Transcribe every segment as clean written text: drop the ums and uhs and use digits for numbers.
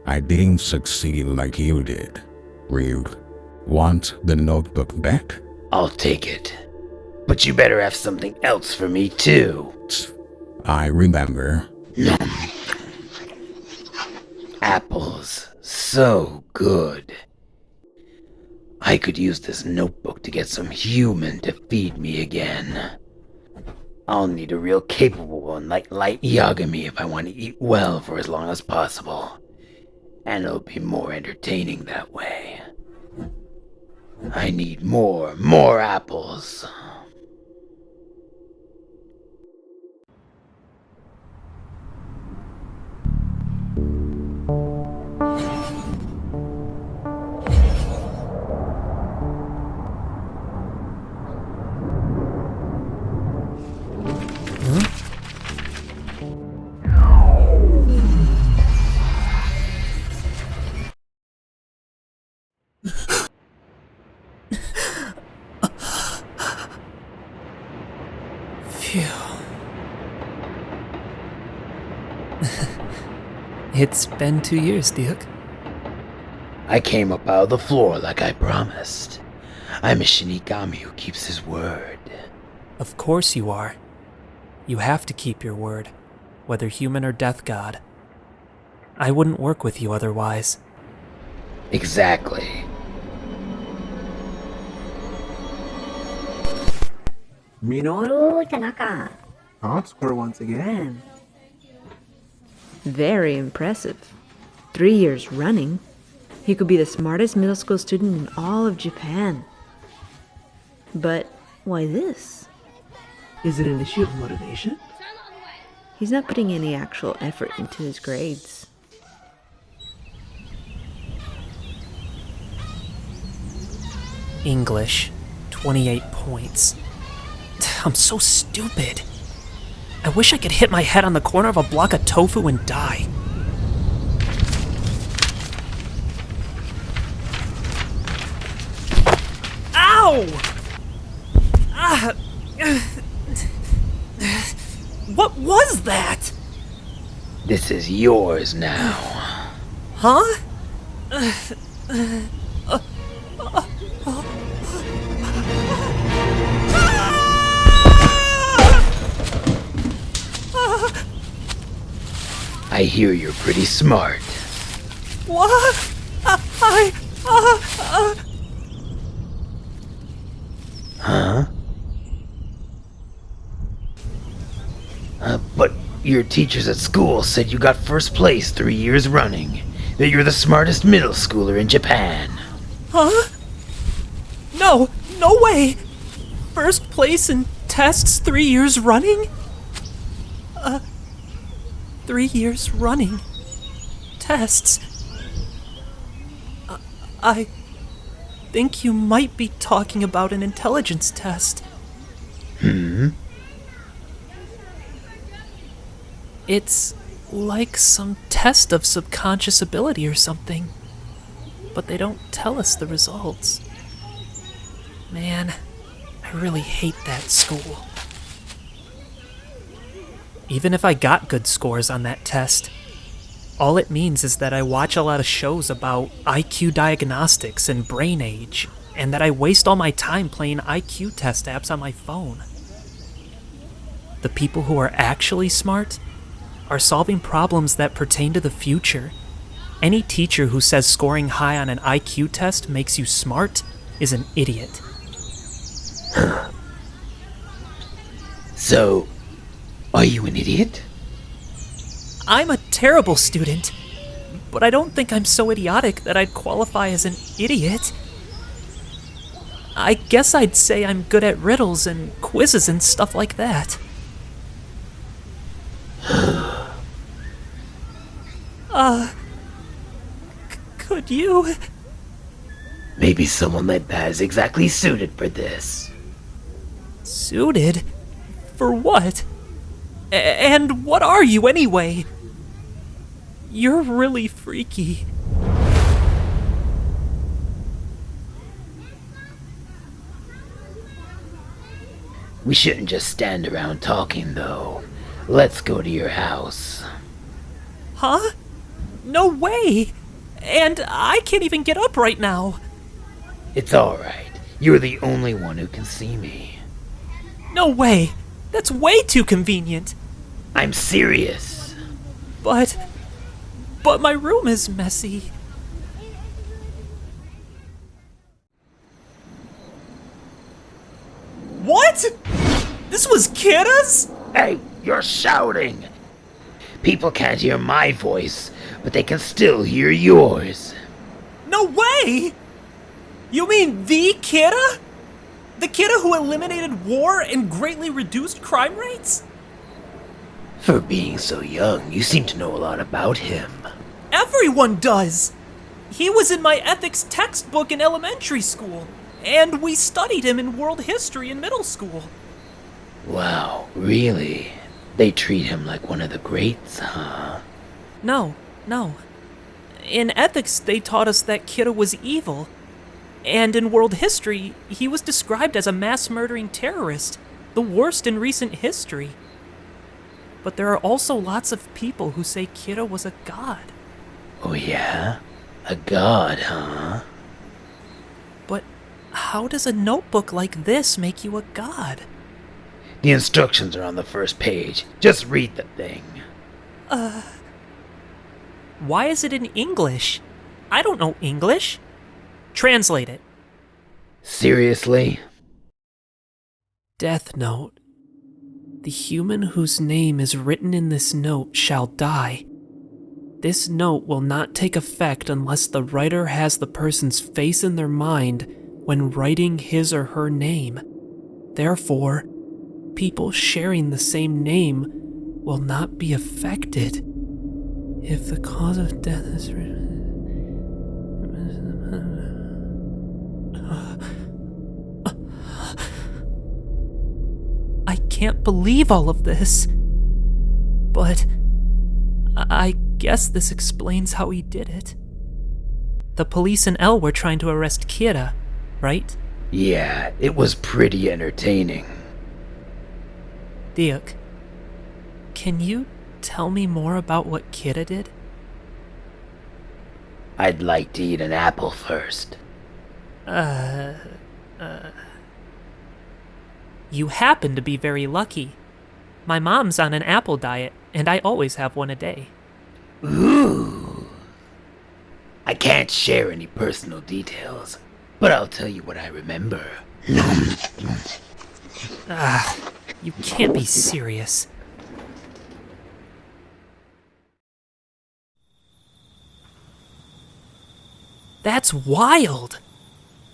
I didn't succeed like you did. Ryuk, want the notebook back? I'll take it. But you better have something else for me too. I remember. Apples. So good. I could use this notebook to get some human to feed me again. I'll need a real capable one like Light Yagami if I want to eat well for as long as possible. And it'll be more entertaining that way. I need more apples. Phew. It's been 2 years, Duke. I came up out of the floor like I promised. I'm a Shinigami who keeps his word. Of course you are. You have to keep your word, whether human or death god. I wouldn't work with you otherwise. Exactly. Minoru Tanaka. Top score once again. Very impressive. 3 years running. He could be the smartest middle school student in all of Japan. But why this? Is it an issue of motivation? He's not putting any actual effort into his grades. English, 28 points. I'm so stupid. I wish I could hit my head on the corner of a block of tofu and die. Ow! Ah! What was that? This is yours now. Huh? I hear you're pretty smart. What? Huh? But your teachers at school said you got first place 3 years running. That you're the smartest middle schooler in Japan. Huh? No way! First place in tests 3 years running? 3 years running. Tests. I think you might be talking about an intelligence test. It's like some test of subconscious ability or something. But they don't tell us the results. Man, I really hate that school. Even if I got good scores on that test, all it means is that I watch a lot of shows about IQ diagnostics and brain age, and that I waste all my time playing IQ test apps on my phone. The people who are actually smart are solving problems that pertain to the future. Any teacher who says scoring high on an IQ test makes you smart is an idiot. So, are you an idiot? I'm a terrible student, but I don't think I'm so idiotic that I'd qualify as an idiot. I guess I'd say I'm good at riddles and quizzes and stuff like that. Could you? Maybe someone like that is exactly suited for this. Suited? For what? And what are you anyway? You're really freaky. We shouldn't just stand around talking, though. Let's go to your house. Huh? No way! And I can't even get up right now. It's alright. You're the only one who can see me. No way. That's way too convenient. I'm serious. But my room is messy. What? This was Kira's? Hey, you're shouting! People can't hear my voice, but they can still hear yours. No way! You mean the Kira? The Kira who eliminated war and greatly reduced crime rates? For being so young, you seem to know a lot about him. Everyone does! He was in my ethics textbook in elementary school, and we studied him in world history in middle school. Wow, really? They treat him like one of the greats, huh? No. In ethics, they taught us that Kira was evil. And in world history, he was described as a mass-murdering terrorist, the worst in recent history. But there are also lots of people who say Kira was a god. Oh yeah? A god, huh? But how does a notebook like this make you a god? The instructions are on the first page. Just read the thing. Why is it in English? I don't know English. Translate it. Seriously? Death Note. The human whose name is written in this note shall die. This note will not take effect unless the writer has the person's face in their mind when writing his or her name. Therefore, people sharing the same name will not be affected. If the cause of death is written... I can't believe all of this. But I guess this explains how he did it. The police in L were trying to arrest Kira, right? Yeah, it was pretty entertaining. Diuk, can you tell me more about what Kira did? I'd like to eat an apple first. You happen to be very lucky. My mom's on an apple diet, and I always have one a day. Ooh. I can't share any personal details, but I'll tell you what I remember. You can't be serious. That's wild!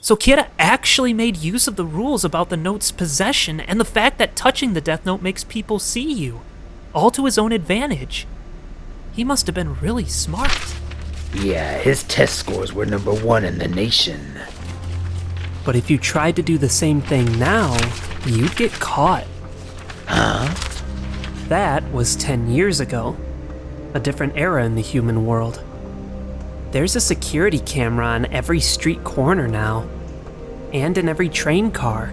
So Kira actually made use of the rules about the note's possession and the fact that touching the Death Note makes people see you, all to his own advantage. He must have been really smart. Yeah, his test scores were #1 in the nation. But if you tried to do the same thing now, you'd get caught. Huh? That was 10 years ago. A different era in the human world. There's a security camera on every street corner now. And in every train car.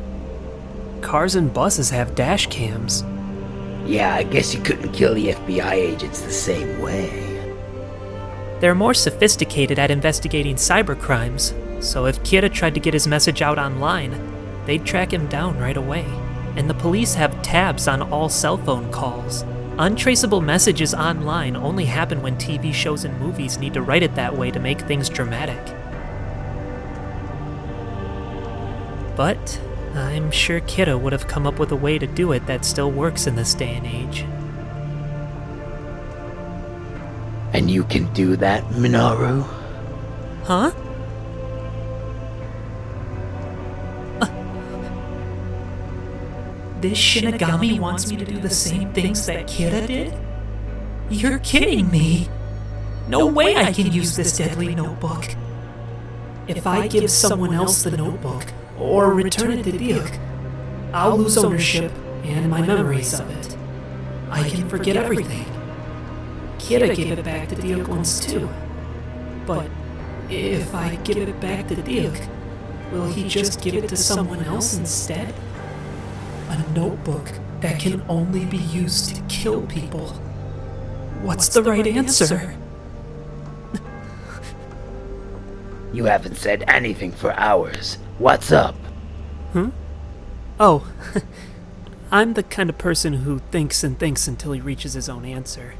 Cars and buses have dash cams. Yeah, I guess you couldn't kill the FBI agents the same way. They're more sophisticated at investigating cybercrimes, so if Kira tried to get his message out online, they'd track him down right away. And the police have tabs on all cell phone calls. Untraceable messages online only happen when TV shows and movies need to write it that way to make things dramatic. But I'm sure Kira would have come up with a way to do it that still works in this day and age. And you can do that, Minoru? Huh? This Shinigami wants me to do the same things that Kira did? You're kidding me! No way I can use this deadly notebook. If I give someone else the notebook, or return it to Diuk, I'll lose ownership and my memories of it. I can forget everything. Kira gave it back to Diuk once too. But if I give it back to Diuk, will he just give it to someone else instead? A notebook that can only be used to kill people. What's the right answer? You haven't said anything for hours. What's up? Oh, I'm the kind of person who thinks and thinks until he reaches his own answer.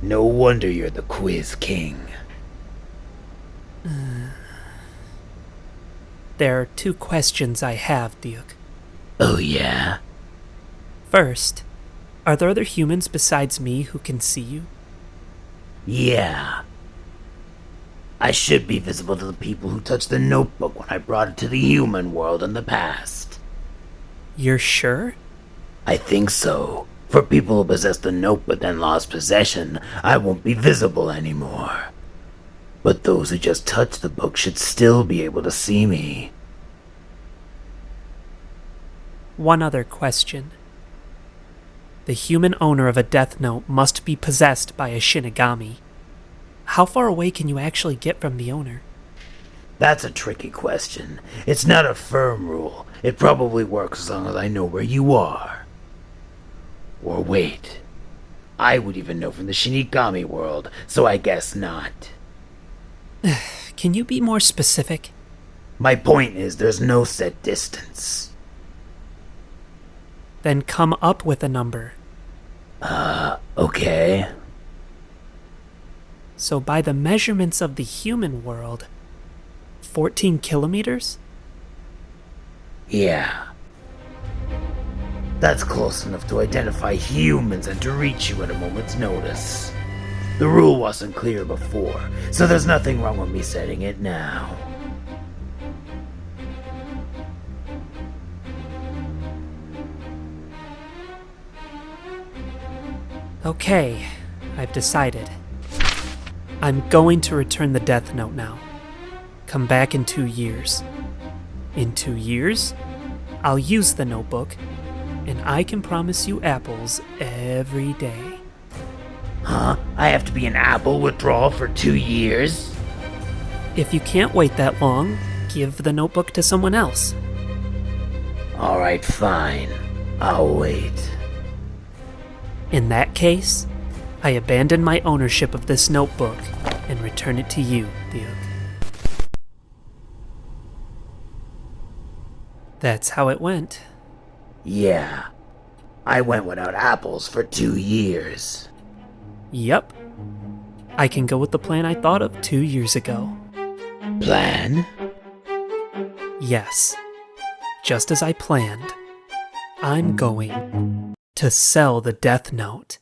No wonder you're the quiz king. There are 2 questions I have, Duke. Oh yeah? First, are there other humans besides me who can see you? Yeah. I should be visible to the people who touched the notebook when I brought it to the human world in the past. You're sure? I think so. For people who possess the notebook then lost possession, I won't be visible anymore. But those who just touched the book should still be able to see me. One other question. The human owner of a Death Note must be possessed by a Shinigami. How far away can you actually get from the owner? That's a tricky question. It's not a firm rule. It probably works as long as I know where you are. Or wait. I would even know from the Shinigami world, so I guess not. Can you be more specific? My point is there's no set distance. Then come up with a number. Okay. So by the measurements of the human world, 14 kilometers? Yeah. That's close enough to identify humans and to reach you at a moment's notice. The rule wasn't clear before, so there's nothing wrong with me setting it now. Okay, I've decided. I'm going to return the Death Note now. Come back in 2 years. In 2 years, I'll use the notebook, and I can promise you apples every day. Huh? I have to be an apple withdrawal for 2 years? If you can't wait that long, give the notebook to someone else. Alright, fine. I'll wait. In that case, I abandon my ownership of this notebook and return it to you, Duke. That's how it went. Yeah. I went without apples for 2 years. Yup. I can go with the plan I thought of 2 years ago. Plan? Yes. Just as I planned, I'm going to sell the Death Note.